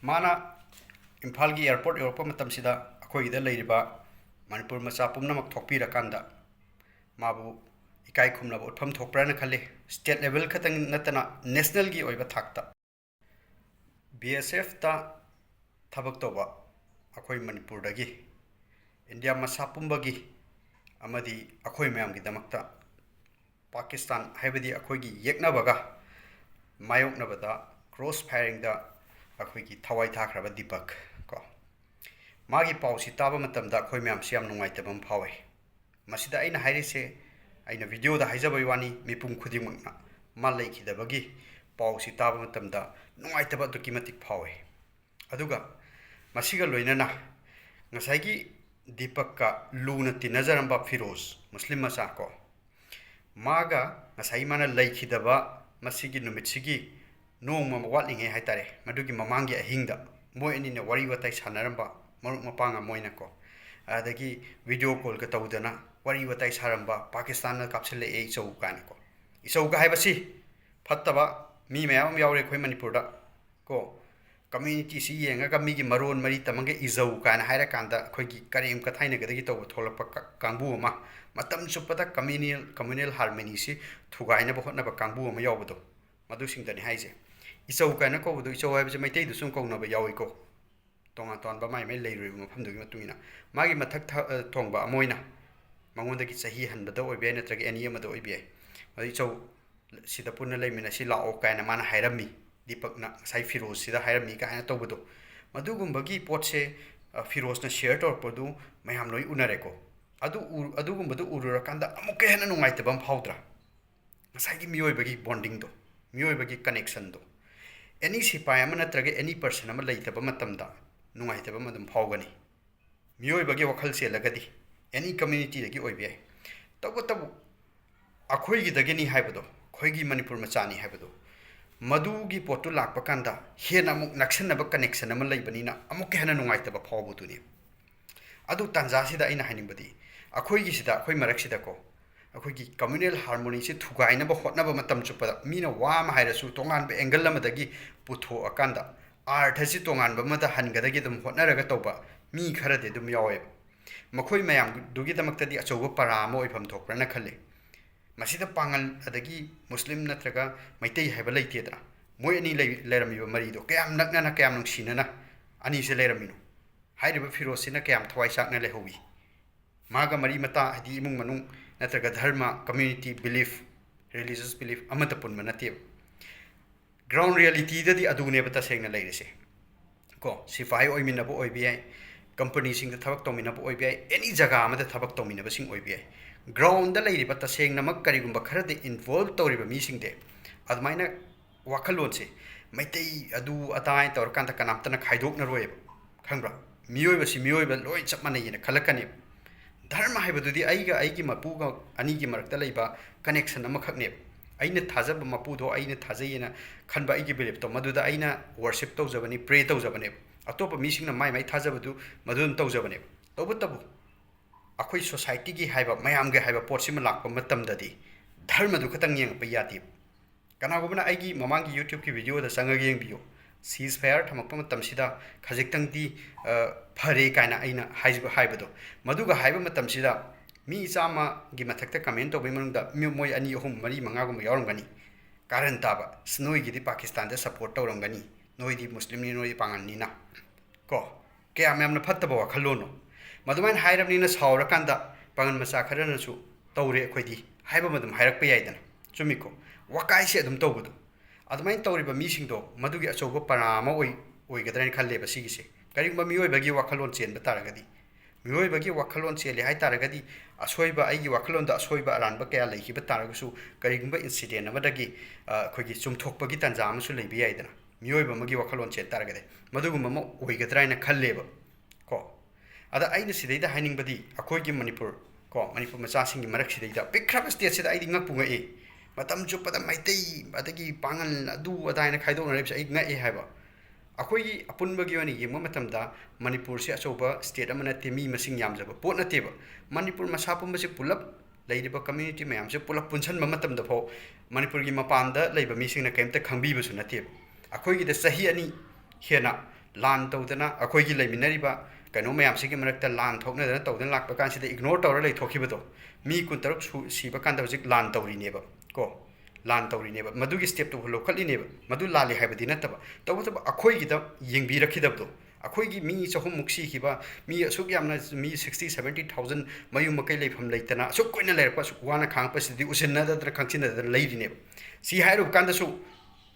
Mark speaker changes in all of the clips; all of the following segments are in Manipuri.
Speaker 1: माना इम्फाल की एयरपोर्ट यूरोप मतमसिदा अखोईदा लेरिबा मणिपुर मचा पुनमक थोकपीरकांदा माबु इकाई खुमनब उत्फम थोकप्राना खले स्टेट लेवल खतंग नतना नेशनल की ओइबा थाकता BSF ता थबक तोबा अखोई मणिपुर दगी इंडिया मचा पुंबगी अमदी अखोई मयाम की दमकता पाकिस्तान हाइबदी अखोई की येकनबगा मायोकनबदा क्रॉस फायरिंग दा अखोई की थवाई थाखरबा दीपक को मागी पाउसी ताबा मतमदा अखोई मयाम से याम नुंगाइतबम फावे मसिदा अइना हाइरिसे अइना वीडियो दा हाइजबय वानी मिपुम खुदिमकना मा लेखिदबगी पाउसी ताबा मतमदा नुंगाइतबा दुकी मतिक फावे अदुगा मसिगा लोइनना ngसाइगी दीपक का लूना तिनजरंबा फिरोज मुस्लिम मचा को मागा ngसाइ माना लेखिदबा मसिगी नुमितसिगी नोंगमा वाटलिंगे हाइतारे मदुगी ममांगी अहिंगदा मोय अनिने वारी वताई सानरंबा मरुक मपांगा मोयना को अदगी वीडियो कॉल का तौदना वारी वताई सारंबा पाकिस्तान कापसिले ए इचौ काने को इचौ का हाइबसी फत्तबा मी मयाम यावरे खोय मणिपुरदा को कम्युनिटी सी येंगा मीगी मरोन मरी तमंगे इजौ काना हाइरा कांदा खोयगी करेम का थाइने गदगी तौ थोलप कांबू अमा मतम सुपदा कम्युनल हार्मनी सी थुगाइना बहोतनबा कांबू अमा यावबदो मदुसिंगदनि हाइजे इचौ काना कोबदो इचौ हाइबजे मैतै दुसुम कौनबा यावइको तोंगा तोंबा माइ मै लेरुइ मफमदुगी मतुंगिना मागी मथक थोंबा अमोइना मंगोंदगी चही हनबदा ओइबे नत्रगे एनी अमदा ओइबे मदि इचौ सिदा पुन्ना लेमिना सि लाओ काना माना हाइरमी दीपकना साइ फिरोज सिदा हाइरमी काना तौबदो मदुगुंबगी पोटसे फिरोजना शेयर तौरपदु मयाम लोइ उनरेको अदुगुंबदु उरुरकांदा अमुके हेना नुंगाइतबम फाउद्रा ngसाइगी मियोइबगी बॉन्डिंग दो मियोइबगी कनेक्शन दो एनी सिपाई अमा नत्रगे एनी पर्सन अमा लेइतबा मतमदा नुंगाइतबा मदम फाउगनी मियोइबगी वखल सेलगदी एनी कम्युनिटी दगी ओइबे तब अखोइगी दगेनी हाइबदो खोइगी मणिपुर मचानी हाइबदो मदुगी पोटु लाकपा कांदा हेना अमुक नक्सनबा कनेक्शन अमा लेइबनिना अमुक हेना नुंगाइतबा फाउबदुनी अदु तंजासिदा अइना हाइनिंबदी अखोइगी सिदा अखोइ मरक्सिदाको अखोइगी कम्युनल हार्मोनी से थुगाइनबा होटनबा मतम चुपदा मीना वाम हाइरसु तोंगानबा एंगल अमदगी पुथो अकांदा आर्थसि तोंगानबा मदा हनगदगी दम होटनरगा तौबा मी खरदे दुम यावे मखोइ मयाम दुगी दमक्तदी अचौबा परा अमा ओइफम थोकप्रना खले मसिदा पांगल अदगी मुस्लिम नत्रगा मैतै हाइबा लैतेदना मोय अनि लेरमिबा मरिदो कयाम नकना कयाम नुंसिनना अनि से लेरमिनो हाइरिबा फिरोसिना कयाम थवाइ साकना लेहोबी मागा मरी मता हदि इमुंग मनुंग नत्रगा धर्म कम्युनिटी बिलीफ रिलीजियस बिलीफ अमत पुनम नते ग्राउंड रियलिटी ददी अदुने बता सेंगना लेरिसे को सिफाई ओइमिनबो ओइबियाय कंपनी सिंग द थबक तोमिनबो ओइबियाय एनी जगह अमद थबक तोमिनबो सिंग ओइबियाय ग्राउंड द लेरिबा त सेंगनमक करिगुंबा खरदे इन्वॉल्व तौरिबा मी सिंगदे अदमाइना वाखलोनसे मैतै अदु अताय तौर कांता कनामतना खाइदोकना रोयब खंब्रा मियोइबसी मियोइबा लोय चप मानैना खलकने धर्म हाइबदुदी आइगी मपुगा अनिगी मरक्ता लैबा कनेक्शन अमखकने अइना थाजब मपुदो अइना थाजैना खनबा आइगी बिलीफ तो मदुदा अइना वर्शिप तौजबनी प्रे तौजबने अतोप मिसिंगना माइ थाजबदु मदुन तौजबने तौबतबु अखोइ सोसाइटी की हाइबा मयाम गे हाइबा पोटसिम लाकपा मतमददी धर्म दु खतंग येंगपा यादे कनागुबना आइगी ममांगी यूट्यूब की वीडियो दा संग येंगबियो सीज फायर थमकपा मतमसिदा खजिक्तंगदी फरे कायना अइना हाइबदो मदुगा हाइबा मतमसिदा मी चामा गी मथक्ता कमेंट तौबे मनुंगदा मोय अनि अहुम मरी मंगागुम यावरंगनी कारण ताबा स्नोइगिदी पाकिस्तान दा सपोर्ट तौरंगनी नोइदी मुस्लिम नि नोइदी पांगननिना को क्या मैमना फत्तबा वाखलोनो मदुमाइन हाइरबनिना सावरकांदा पांगन मचा खरनसु तौरे अखोइदी हाइबा मदम हाइरकपा याइदना चुमिको वकाइसे अदुम तौबदो अदुमाइन तौरिबा मीसिंगदो मदुगी अचौबा परामा ओइगदरनि खल्लेबा सिगिसे करिगुंबा मियोइबगी वाखलोन चेनबा तारगदी मियोइबगी वाखलोन चेले हाइ तारगदी असोइबा आइगी वाखलोनदा असोइबा अरानबा कया लैखिबा तारगसु करिगुंबा इंसिडेंट अमदगी अखोइगी चुमथोकपगी तंजा अमसु लैबि याइदना मियोइबा मगी वाखलोन चेन तारगदे मदुगुंबा म ओइगदराइना खल्लेबा को अदा आइना सिदैदा हाइनिंगबदी अखोइगी मणिपुर को मणिपुर मचासिंगी मरक सिदैदा पिखराब स्टेट सिदा आइदि ngakpungae matam chuppada maitai adagi pangal adu adaina khaidonaribse ai ngae haiba अखोई अपुनबगी ओनी येंगबा मतमदा मणिपुर से अचौबा स्टेट अमना तेमी मसिंग यामजबा पोट नतेबा मणिपुर मसा पुंबसे पुलप लैरिबा कम्युनिटी मयाम से पुलप पुनसन मतमदा फो मणिपुर की मपानदा लैबा मिसिंगना केमता खंगबीबसु नतेबा अखोई द सही अनि हेना ꯂꯥꯟ ꯇꯧꯗꯅ ꯑꯩꯈꯣꯏꯒꯤ ꯂꯩꯃꯤꯟꯅꯔꯤꯕ ꯀꯩꯅꯣ ꯃꯌꯥꯝꯁꯤꯒꯤ ꯃꯔꯛꯇ ꯂꯥꯟ ꯊꯣꯛꯅꯗꯅ ꯇꯧꯗꯅ ꯂꯥꯛꯄ ꯀꯥꯟꯁꯤꯗ ꯏꯒꯅꯣꯔ ꯇꯧꯔ ꯂꯩꯊꯣꯛꯈꯤꯕꯗꯣ ꯃꯤ 16 ꯁꯤꯕ ꯀꯥꯟꯗ ꯍꯧꯖꯤꯛ ꯂꯥꯟ ꯇꯧꯔꯤꯅꯦꯕ ꯀꯣ ꯂꯥꯟ ꯇꯧꯔꯤꯅꯦꯕ ꯃꯗꯨꯒꯤ ꯁ꯭ꯇꯦꯞꯇꯨ ꯂꯧꯈꯠꯂꯤꯅꯦꯕ ꯃꯗꯨ ꯂꯥꯜꯂꯤ ꯍꯥꯏꯕꯗꯤ ꯅꯠꯇꯕ ꯇꯧꯕꯇꯕꯨ ꯑꯩꯈꯣꯏꯒꯤꯗ ꯌꯦꯡꯕꯤꯔꯛꯈꯤꯗꯕꯗꯣ ꯑꯩꯈꯣꯏꯒꯤ ꯃꯤ 300ꯃꯨꯛ ꯁꯤꯈꯤꯕ ꯃꯤ ꯑꯁꯨꯛ ꯌꯥꯝꯅ ꯃꯤ 60-70,000 ꯃꯌꯨꯝ ꯃꯀꯩ ꯂꯩꯐꯝ ꯂꯩꯇꯅ ꯑꯁꯨꯛ ꯀꯨꯏꯅ ꯂꯩꯔꯛꯄ ꯑꯁꯨꯛ ꯋꯥꯅ ꯈꯥꯡꯉꯛꯄꯁꯤꯗꯤ ꯎꯁꯤꯟꯅꯗꯅ ꯈꯪꯁꯤꯟꯅꯗꯅ ꯂꯩꯔꯤꯅꯦꯕ ꯁꯤ ꯍꯥꯏꯔꯨꯕ ꯀꯥꯟꯗꯁꯨ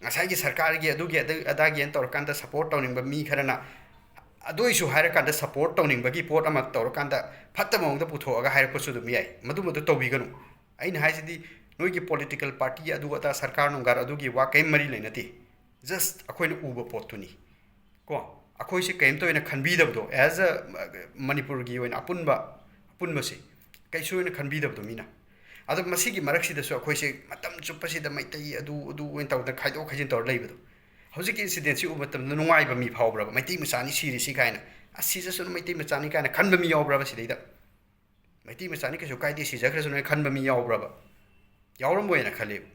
Speaker 1: ꯉꯁꯥꯏꯒꯤ ꯁꯔꯀꯥꯔꯒꯤ ꯑꯗꯨꯒꯤ ꯑꯗꯥꯒꯤꯅ ꯇꯧꯔꯀꯥꯟꯗ ꯁꯞꯄꯣꯔꯠ ꯇꯧꯅꯤꯡꯕ ꯃꯤ ꯈꯔꯅ ꯑꯗꯨꯏꯁꯨ ꯍꯥꯏꯔꯀꯥꯟꯗ ꯁꯞꯄꯣꯔꯠ ꯇꯧꯅꯤꯡꯕꯒꯤ ꯄꯣꯠ ꯑꯃ ꯇꯧꯔꯀꯥꯟꯗ ꯐꯠꯇꯕ ꯃꯑꯣꯡꯗ ꯄꯨꯊꯣꯛꯑꯒ ꯍꯥꯏꯔꯛꯄꯁꯨ ꯑꯗꯨꯝ ꯌꯥꯏ ꯃꯗꯨ ꯇꯧꯕꯤꯒꯅꯨ ꯑꯩꯅ ꯍꯥꯏꯁꯤꯗꯤ ꯅꯣꯏꯒꯤ ꯄꯣꯂꯤꯇꯤꯀꯦꯜ ꯄꯥꯔꯇꯤ ꯑꯗꯨ ꯑꯗꯥ ꯁꯔꯀꯥꯔ ꯅꯨꯡꯒꯥꯔ ꯑꯗꯨꯒꯤ ꯋꯥ ꯀꯩꯝ ꯃꯔꯤ ꯂꯩꯅꯗꯦ ꯖꯁ ꯑꯩꯈꯣꯏꯅ ꯎꯕ ꯄꯣꯠꯇꯨꯅꯤ ꯀꯣ ꯑꯩꯈꯣꯏꯁꯦ ꯀꯩꯝꯇ ꯑꯣꯏꯅ ꯈꯟꯕꯤꯗꯕꯗꯣ ꯑꯦꯖ ꯑ ꯃꯅꯤꯄꯨꯔꯒꯤ ꯑꯣꯏꯅ ꯑꯄꯨꯟꯕꯁꯦ ꯀꯩꯁꯨ ꯑꯣꯏꯅ ꯈꯟꯕꯤꯗꯕꯗꯣ ꯃꯤꯅ ꯑꯗꯣ ꯃꯁꯤꯒꯤ ꯃꯔꯛꯁꯤꯗꯁꯨ ꯑꯩꯈꯣꯏꯁꯦ ꯃꯇꯝ ꯆꯨꯞꯄꯁꯤꯗ ꯃꯩꯇꯩ ꯑꯗꯨ ꯑꯣꯏꯅ ꯇꯧꯗꯅ ꯈꯥꯏꯗꯣꯛ ꯈꯥꯏꯖꯤꯟ ꯇꯧꯔ ꯂꯩꯕꯗꯣ ꯍꯧꯖꯤꯛꯀꯤ ꯏꯟꯁꯤꯗꯦꯟꯁꯤ ꯎꯕ ꯃꯇꯝꯗ ꯅꯨꯡꯉꯥꯏꯕ ꯃꯤ ꯐꯥꯎꯕ꯭ꯔꯕ ꯃꯩꯇꯩ ꯃꯆꯥꯅꯤ ꯁꯤꯔꯤꯁꯤ ꯀꯥꯏꯅ ꯑꯁ ꯁꯤꯖꯁꯅꯨ ꯃꯩꯇꯩ ꯃꯆꯥꯅꯤ ꯀꯥꯏꯅ ꯈꯟꯕ ꯃꯤ ꯌꯥꯎꯕ꯭ꯔꯕ ꯁꯤꯗꯩꯗ ꯃꯩꯇꯩ ꯃꯆꯥꯅꯤ ꯀꯩꯁꯨ ꯀꯥꯏꯗꯦ ꯁꯤꯖꯈ꯭ꯔꯁꯅꯨ ꯈꯟꯕ ꯃꯤ ꯌꯥꯎꯕ꯭ꯔꯕ ꯌꯥꯎꯔꯝꯃꯣꯏꯅ ꯈꯜꯂꯦꯕ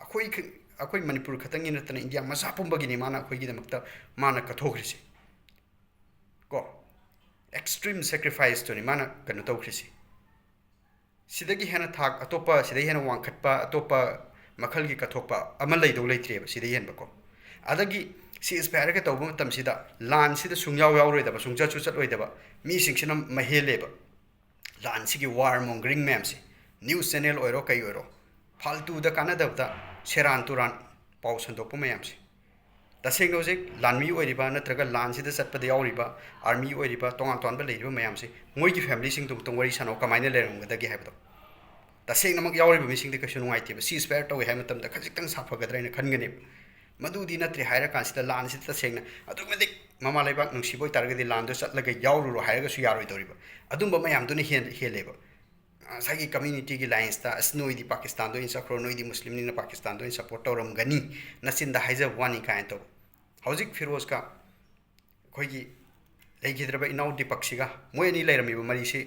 Speaker 1: ꯑꯩꯈꯣꯏ ꯃꯅꯤꯄꯨꯔ ꯈꯛꯇꯪꯒꯤ ꯅꯠꯇꯅ ꯏꯟꯗꯤꯌꯥ ꯃꯆꯥ ꯄꯨꯝꯕꯒꯤꯅꯤ ꯃꯥꯅ ꯑꯩꯈꯣꯏꯒꯤꯗꯃꯛꯇ ꯃꯥꯅ ꯀꯠꯊꯣꯛꯈ꯭ꯔꯤꯁꯤ ꯀꯣ ꯑꯦꯛꯁꯇ꯭ꯔꯤꯝ ꯁꯦꯀ꯭ꯔꯤꯐꯥꯏꯁꯇꯨꯅꯤ ꯃꯥꯅ ꯀꯩꯅꯣ ꯇꯧꯈ꯭ꯔꯤꯁꯤ ꯁꯤꯗꯒꯤ ꯍꯦꯟꯅ ꯊꯥꯛ ꯑꯇꯣꯞꯄ ꯁꯤꯗꯒꯤ ꯍꯦꯟꯅ ꯋꯥꯡꯈꯠꯄ ꯑꯇꯣꯞꯄ ꯃꯈꯜꯒꯤ ꯀꯠꯊꯣꯛꯄ ꯑꯃ ꯂꯩꯗꯧ ꯂꯩꯇ꯭ꯔꯦꯕ ꯁꯤꯗꯩ ꯍꯦꯟꯕꯀꯣ ꯑꯗꯒꯤ ꯁꯤꯖꯐꯥꯏꯌꯔꯒ ꯇꯧꯕ ꯃꯇꯝꯁꯤꯗ ꯂꯥꯟꯁꯤꯗ ꯁꯨꯡꯌꯥꯎ ꯌꯥꯎꯔꯣꯏꯗꯕ ꯁꯨꯡꯆꯠꯁꯨ ꯆꯠꯂꯣꯏꯗꯕ ꯃꯤꯁꯤꯡꯁꯤꯅ ꯃꯍꯦꯜꯂꯦꯕ ꯂꯥꯟꯁꯤꯒꯤ ꯋꯥꯔ ꯃꯣꯡꯒꯔꯤꯡ ꯃꯌꯥꯝꯁꯦ ꯅ꯭ꯌꯨꯁ ꯆꯦꯅꯦꯜ ꯑꯣꯏꯔꯣ ꯀꯩ ꯑꯣꯏꯔꯣ ꯐꯥꯜꯇꯨꯗ ꯀꯥꯟꯅꯗꯕꯗ ꯁꯦꯔꯥꯟ ꯇꯨꯔꯥꯟ ꯄꯥꯎ ꯁꯟꯗꯣꯛꯄ ꯃꯌꯥꯝꯁꯦ ꯇꯁꯦꯡꯅ ꯍꯧꯖꯤꯛ ꯂꯥꯟꯃꯤ ꯑꯣꯏꯔꯤꯕ ꯅꯠꯇ꯭ꯔꯒ ꯂꯥꯟꯁꯤꯗ ꯆꯠꯄꯗ ꯌꯥꯎꯔꯤꯕ ꯑꯥꯔꯃꯤ ꯑꯣꯏꯔꯤꯕ ꯇꯣꯉꯥꯟ ꯇꯣꯉꯥꯟꯕ ꯂꯩꯔꯤꯕ ꯃꯌꯥꯝꯁꯦ ꯃꯣꯏꯒꯤ ꯐꯦꯃꯤꯂꯤꯁꯤꯡꯗꯨ ꯑꯃꯨꯛꯇꯪ ꯋꯥꯔꯤ ꯁꯥꯟꯅꯧ ꯀꯃꯥꯏꯅ ꯂꯩꯔꯝꯒꯗꯒꯦ ꯍꯥꯏꯕꯗꯣ ꯇꯁꯦꯡꯅꯃꯛ ꯌꯥꯎꯔꯤꯕ ꯃꯤꯁꯤꯡꯗꯤ ꯀꯩꯁꯨ ꯅꯨꯡꯉꯥꯏꯇꯦꯕ ꯁꯤꯖꯐꯥꯏꯌꯔ ꯇꯧꯋꯦ ꯍꯥꯏꯕ ꯃꯇꯝꯗ ꯈꯖꯤꯛꯇꯪ ꯁꯥꯐꯒꯗ꯭ꯔꯥ ꯍꯥꯏꯅ ꯈꯟꯒꯅꯦꯕ ꯃꯗꯨꯗꯤ ꯅꯠꯇ꯭ꯔꯦ ꯍꯥꯏꯔꯀꯥꯟꯁꯤꯗ ꯂꯥꯟꯁꯤꯗ ꯇꯁꯦꯡꯅ ꯑꯗꯨꯛꯀꯤ ꯃꯇꯤꯛ ꯃꯃꯥ ꯂꯩꯕꯥꯛ ꯅꯨꯡꯁꯤꯕ ꯑꯣꯏꯇꯥꯔꯒꯗꯤ ꯂꯥꯟꯗꯣ ꯆꯠꯂꯒ ꯌꯥꯎꯔꯨꯔꯣ ꯍꯥꯏꯔꯒꯁꯨ ꯌꯥꯔꯣꯏꯗꯧꯔꯤꯕ ꯑꯗꯨꯝꯕ ꯃꯌꯥꯝꯗꯨꯅ ꯍꯦꯜꯂꯦꯕ ꯉꯁꯥꯏꯒꯤ ꯀꯝꯃ꯭ꯌꯨꯅꯤꯇꯤꯒꯤ ꯂꯥꯏꯟꯁꯇ ꯑꯁ ꯅꯣꯏꯗꯤ ꯄꯥꯀꯤꯁꯇꯥꯟꯗ ꯑꯣꯏꯅ ꯆꯠꯈ꯭ꯔꯣ ꯅꯣꯏꯗꯤ ꯃꯨꯁꯂꯤꯝꯅꯤꯅ ꯄꯥꯀꯤꯁꯇꯥꯟꯗ ꯑꯣꯏꯅ ꯁꯞꯄꯣꯔꯠ ꯇꯧꯔꯝꯒꯅꯤ ꯅꯆꯤꯟꯗ ꯍꯥꯏꯖꯕ ꯋꯥꯅꯤ ꯀꯥꯏꯅ ꯇꯧꯕ ꯍꯧꯖꯤꯛ ꯐꯤꯔꯣꯖꯀ ꯑꯩꯈꯣꯏꯒꯤ ꯂꯩꯈꯤꯗ꯭ꯔꯕ ꯏꯅꯥꯎ ꯗꯤꯄꯛꯁꯤꯒ ꯃꯣꯏ ꯑꯅꯤ ꯂꯩꯔꯝꯃꯤꯕ ꯃꯔꯤꯁꯤ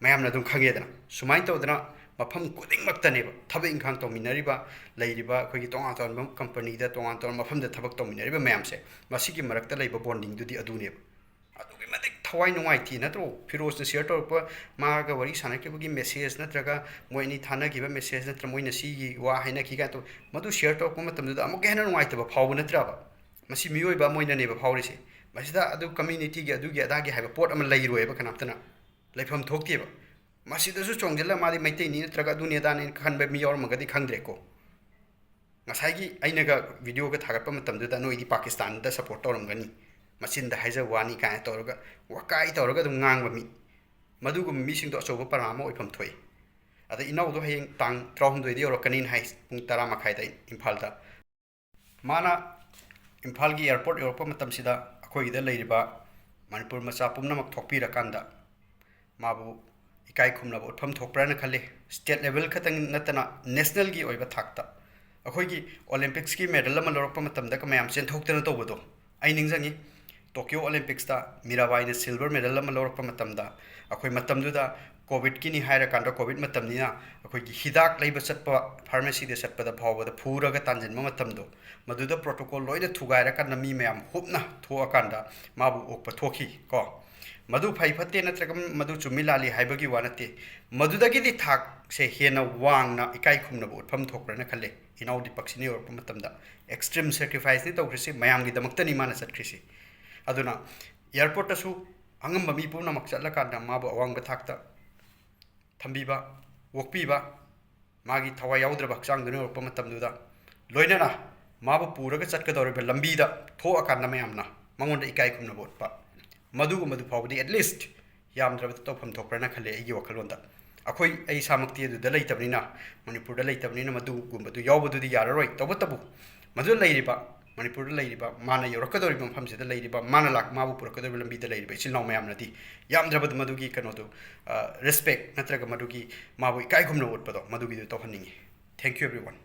Speaker 1: ꯃꯌꯥꯝꯅ ꯑꯗꯨꯝ ꯈꯪꯉꯦꯗꯅ ꯁꯨꯃꯥꯏꯅ ꯇꯧꯗꯅ ꯃꯐꯝ ꯈꯨꯗꯤꯡꯃꯛꯇꯅꯦꯕ ꯊꯕꯛ ꯏꯪꯈꯥꯡ ꯇꯧꯃꯤꯟꯅꯔꯤꯕ ꯂꯩꯔꯤꯕ ꯑꯩꯈꯣꯏꯒꯤ ꯇꯣꯉꯥꯟ ꯇꯣꯉꯥꯟꯕ ꯀꯝꯄꯅꯤꯗ ꯇꯣꯉꯥꯟ ꯇꯣꯉꯥꯟꯕ ꯃꯐꯝꯗ ꯊꯕꯛ ꯇꯧꯃꯤꯟꯅꯔꯤꯕ ꯃꯌꯥꯝꯁꯦ ꯃꯁꯤꯒꯤ ꯃꯔꯛꯇ ꯂꯩꯕ ꯕꯣꯟꯗꯤꯡꯗꯨꯗꯤ ꯑꯗꯨꯅꯦꯕ ꯑꯗꯨꯛꯀꯤ ꯃꯇꯤꯛ ꯊꯋꯥꯏ ꯅꯨꯡꯉꯥꯏꯇꯦ ꯅꯠꯇ꯭ꯔꯣ ꯐꯤꯔꯣꯖꯅ ꯁꯤꯌꯔ ꯇꯧꯔꯛꯄ ꯃꯥꯒ ꯋꯥꯔꯤ ꯁꯥꯟꯅꯈꯤꯕꯒꯤ ꯃꯦꯁꯦꯖ ꯅꯠꯇ꯭ꯔꯒ ꯃꯣꯏ ꯑꯅꯤ ꯊꯥꯅꯈꯤꯕ ꯃꯦꯁꯦꯖ ꯅꯠꯇ꯭ꯔꯒ ꯃꯣꯏꯅ ꯁꯤꯒꯤ ꯋꯥ ꯍꯥꯏꯅꯈꯤ ꯀꯥꯏꯅ ꯇꯧ ꯃꯗꯨ ꯁꯤꯌꯔ ꯇꯧꯔꯛꯄ ꯃꯇꯝꯗꯨꯗ ꯑꯃꯨꯛꯀ ꯍꯦꯟꯅ ꯅꯨꯡꯉꯥꯏꯇꯕ ꯐꯥꯎꯕ ꯅꯠꯇ꯭ꯔꯕ ꯃꯁꯤ ꯃꯤꯑꯣꯏꯕ ꯑꯃ ꯑꯣꯏꯅꯅꯦꯕ ꯐꯥꯎꯔꯤꯁꯦ ꯃꯁꯤꯗ ꯑꯗꯨ ꯀꯝꯃ꯭ꯌꯨꯅꯤꯇꯤꯒꯤ ꯑꯗꯨꯒꯤ ꯑꯗꯥꯒꯤ ꯍꯥꯏꯕ ꯄꯣꯠ ꯑꯃ ꯂꯩꯔꯣꯏꯕ ꯀꯅꯥꯝꯇꯅ ꯂꯩꯐꯝ ꯊꯣꯛꯇꯦꯕ ꯃꯁꯤꯗꯁꯨ ꯆꯣꯡꯁꯤꯜꯂ ꯃꯥꯗꯤ ꯃꯩꯇꯩꯅꯤ ꯅꯠꯇ꯭ꯔꯒ ꯑꯗꯨꯅꯤ ꯑꯗꯥꯅꯤ ꯈꯟꯕ ꯃꯤ ꯌꯥꯎꯔꯝꯃꯒꯗꯤ ꯈꯪꯗ꯭ꯔꯦꯀꯣ ꯉꯁꯥꯏꯒꯤ ꯑꯩꯅꯒ ꯚꯤꯗꯤꯑꯣꯒ ꯊꯥꯒꯠꯄ ꯃꯇꯝꯗꯨꯗ ꯅꯣꯏꯗꯤ ꯄꯥꯀꯤꯁꯇꯥꯟꯗ ꯁꯞꯄꯣꯔꯠ ꯇꯧꯔꯝꯒꯅꯤ ꯃꯆꯤꯟꯗ ꯍꯥꯏꯖꯕ ꯋꯥꯅꯤ ꯀꯥꯏꯅ ꯇꯧꯔꯒ ꯋꯥꯀꯥꯏ ꯇꯧꯔꯒ ꯑꯗꯨꯝ ꯉꯥꯡꯕ ꯃꯤ ꯃꯗꯨꯒꯨꯝꯕ ꯃꯤꯁꯤꯡꯗꯣ ꯑꯆꯧꯕ ꯄꯔꯥ ꯑꯃ ꯑꯣꯏꯐꯝ ꯊꯣꯛꯏ ꯑꯗ ꯏꯅꯥꯎꯗꯣ ꯍꯌꯦꯡ ꯇꯥꯡ 12ꯗ ꯌꯧꯔꯛꯀꯅꯤꯅ ꯍꯥꯏ ꯄꯨꯡ 10:30ꯗ ꯏꯝꯐꯥꯜꯗ ꯃꯥꯅ ꯏꯝꯐꯥꯜꯒꯤ ꯑꯦꯌꯔꯄꯣꯔꯠ ꯌꯧꯔꯛꯄ ꯃꯇꯝꯁꯤꯗ ꯑꯩꯈꯣꯏꯒꯤꯗ ꯂꯩꯔꯤꯕ ꯃꯅꯤꯄꯨꯔ ꯃꯆꯥ ꯄꯨꯝꯅꯃꯛ ꯊꯣꯛꯄꯤꯔꯀꯥꯟꯗ ꯃꯥꯕꯨ ꯏꯀꯥꯏ ꯈꯨꯝꯅꯕ ꯎꯠꯐꯝ ꯊꯣꯛꯄ꯭ꯔꯥꯅ ꯈꯜꯂꯤ ꯁ꯭ꯇꯦꯠ ꯂꯦꯚꯦꯜ ꯈꯛꯇꯪ ꯅꯠꯇꯅ ꯅꯦꯁꯅꯦꯜꯒꯤ ꯑꯣꯏꯕ ꯊꯥꯛꯇ ꯑꯩꯈꯣꯏꯒꯤ ꯑꯣꯂꯦꯝꯄꯤꯛꯁꯀꯤ ꯃꯦꯗꯜ ꯑꯃ ꯂꯧꯔꯛꯄ ꯃꯇꯝꯗ ꯃꯌꯥꯝ ꯆꯦꯟꯊꯣꯛꯇꯅ ꯇꯧꯕꯗꯣ ꯑꯩ ꯅꯤꯡꯁꯤꯡꯉꯤ ꯇꯣꯀꯤꯌꯣ ꯑꯣꯂꯦꯝꯄꯤꯛꯁꯇ ꯃꯤꯔꯥꯕꯥꯏꯅ ꯁꯤꯜꯚꯔ ꯃꯦꯗꯜ ꯑꯃ ꯂꯧꯔꯛꯄ ꯃꯇꯝꯗ ꯑꯩꯈꯣꯏ ꯃꯇꯝꯗꯨꯗ ꯀꯣꯚꯤꯗꯀꯤꯅꯤ ꯍꯥꯏꯔꯀꯥꯟꯗ ꯀꯣꯚꯤꯗ ꯃꯇꯝꯅꯤꯅ ꯑꯩꯈꯣꯏꯒꯤ ꯍꯤꯗꯥꯛ ꯂꯩꯕ ꯆꯠꯄ ꯐꯥꯔꯃꯥꯁꯤꯗ ꯆꯠꯄꯗ ꯐꯥꯎꯕꯗ ꯐꯨꯔꯒ ꯇꯥꯟꯁꯤꯟꯕ ꯃꯇꯝꯗꯣ ꯃꯗꯨꯗ ꯄ꯭ꯔꯣꯇꯣꯀꯣꯜ ꯂꯣꯏꯅ ꯊꯨꯒꯥꯏꯔꯀꯥꯟꯗ ꯃꯤ ꯃꯌꯥꯝ ꯍꯨꯞꯅ ꯊꯣꯛꯑꯀꯥꯟꯗ ꯃꯥꯕꯨ ꯑꯣꯛꯄ ꯊꯣꯛꯈꯤ ꯀꯣ ꯃꯗꯨ ꯐꯩ ꯐꯠꯇꯦ ꯅꯠꯇ꯭ꯔꯒ ꯃꯗꯨ ꯆꯨꯝꯃꯤ ꯂꯥꯜꯂꯤ ꯍꯥꯏꯕꯒꯤ ꯋꯥ ꯅꯠꯇꯦ ꯃꯗꯨꯗꯒꯤꯗꯤ ꯊꯥꯛꯁꯦ ꯍꯦꯟꯅ ꯋꯥꯡꯅ ꯏꯀꯥꯏ ꯈꯨꯝꯅꯕ ꯎꯠꯐꯝ ꯊꯣꯛꯄ꯭ꯔꯅ ꯈꯜꯂꯦ ꯏꯅꯥꯎ ꯗꯤꯄꯛꯁꯤꯅ ꯌꯧꯔꯛꯄ ꯃꯇꯝꯗ ꯑꯦꯛꯁꯇ꯭ꯔꯤꯝ ꯁꯦꯀ꯭ꯔꯤꯐꯥꯏꯁꯅꯤ ꯇꯧꯈ꯭ꯔꯤꯁꯤ ꯃꯌꯥꯝꯒꯤꯗꯃꯛꯇꯅꯤ ꯃꯥꯅ ꯆꯠꯈ꯭ꯔꯤꯁꯤ ꯑꯗꯨꯅ ꯑꯦꯌꯔꯄꯣꯔꯠꯇꯁꯨ ꯑꯉꯝꯕ ꯃꯤ ꯄꯨꯝꯅꯃꯛ ꯆꯠꯂꯀꯥꯟꯗ ꯃꯥꯕꯨ ꯑꯋꯥꯡꯕ ꯊꯥꯛꯇ ꯊꯝꯕꯤꯕ ꯑꯣꯛꯄꯤꯕ ꯃꯥꯒꯤ ꯊꯋꯥꯏ ꯌꯥꯎꯗ꯭ꯔꯕ ꯍꯛꯆꯥꯡꯗꯨꯅ ꯌꯧꯔꯛꯄ ꯃꯇꯝꯗꯨꯗ ꯂꯣꯏꯅꯅ ꯃꯥꯕꯨ ꯄꯨꯔꯒ ꯆꯠꯀꯗꯧꯔꯤꯕ ꯂꯝꯕꯤꯗ ꯊꯣꯛꯑꯀꯥꯟꯗ ꯃꯌꯥꯝꯅ ꯃꯉꯣꯟꯗ ꯏꯀꯥꯏ ꯈꯨꯝꯅꯕ ꯎꯠꯄ ꯃꯗꯨꯒꯨꯝꯕꯗꯨ ꯐꯥꯎꯕꯗꯤ ꯑꯦꯠꯂꯤꯁꯠ ꯌꯥꯝꯗ꯭ꯔꯕꯗ ꯇꯧꯐꯝ ꯊꯣꯛꯄ꯭ꯔꯅ ꯈꯜꯂꯦ ꯑꯩꯒꯤ ꯋꯥꯈꯜꯂꯣꯟꯗ ꯑꯩ ꯏꯁꯥꯃꯛꯇꯤ ꯑꯗꯨꯗ ꯂꯩꯇꯕꯅꯤꯅ ꯃꯅꯤꯄꯨꯔꯗ ꯂꯩꯇꯕꯅꯤನ ꯃꯗꯨꯒꯨꯝꯕꯗꯨ ꯌꯥꯎꯕꯗꯨꯗꯤ ꯌꯥꯔꯔꯣꯏ ꯇꯧꯕꯇꯕꯨ ꯃꯗꯨꯗ ꯂꯩꯔꯤꯕ ꯃꯅꯤꯄꯨꯔꯗ ꯂꯩꯔꯤꯕ ꯃꯥꯅ ꯌꯧꯔꯛꯀꯗꯧꯔꯤꯕ ꯃꯐꯝꯁꯤꯗ ꯂꯩꯔꯤꯕ ꯃꯥꯕꯨ ꯄꯨꯔꯛꯀꯗꯧꯔꯤꯕ ꯂꯝꯕꯤꯗ ꯂꯩꯔꯤꯕ ꯏꯆꯤꯜ ꯏꯅꯥꯎ ꯃꯌꯥꯝꯅꯗꯤ ꯌꯥꯝꯗ꯭ꯔꯕꯗ ꯃꯗꯨꯒꯤ ꯀꯩꯅꯣꯗꯨ ꯔꯦꯁꯄꯦꯛ ꯅꯠꯇ꯭ꯔꯒ ꯃꯗꯨꯒꯤ ꯃꯥꯕꯨ ꯏꯀꯥꯏ ꯈꯨꯝꯅꯕ ꯎꯠꯄꯗꯣ ꯃꯗꯨꯒꯤꯗꯨ ꯇꯧꯍꯟꯅꯤꯡꯉꯤ ꯊꯦꯡꯛ ꯌꯨ ꯑꯦꯕ꯭ꯔꯤꯋꯥꯟ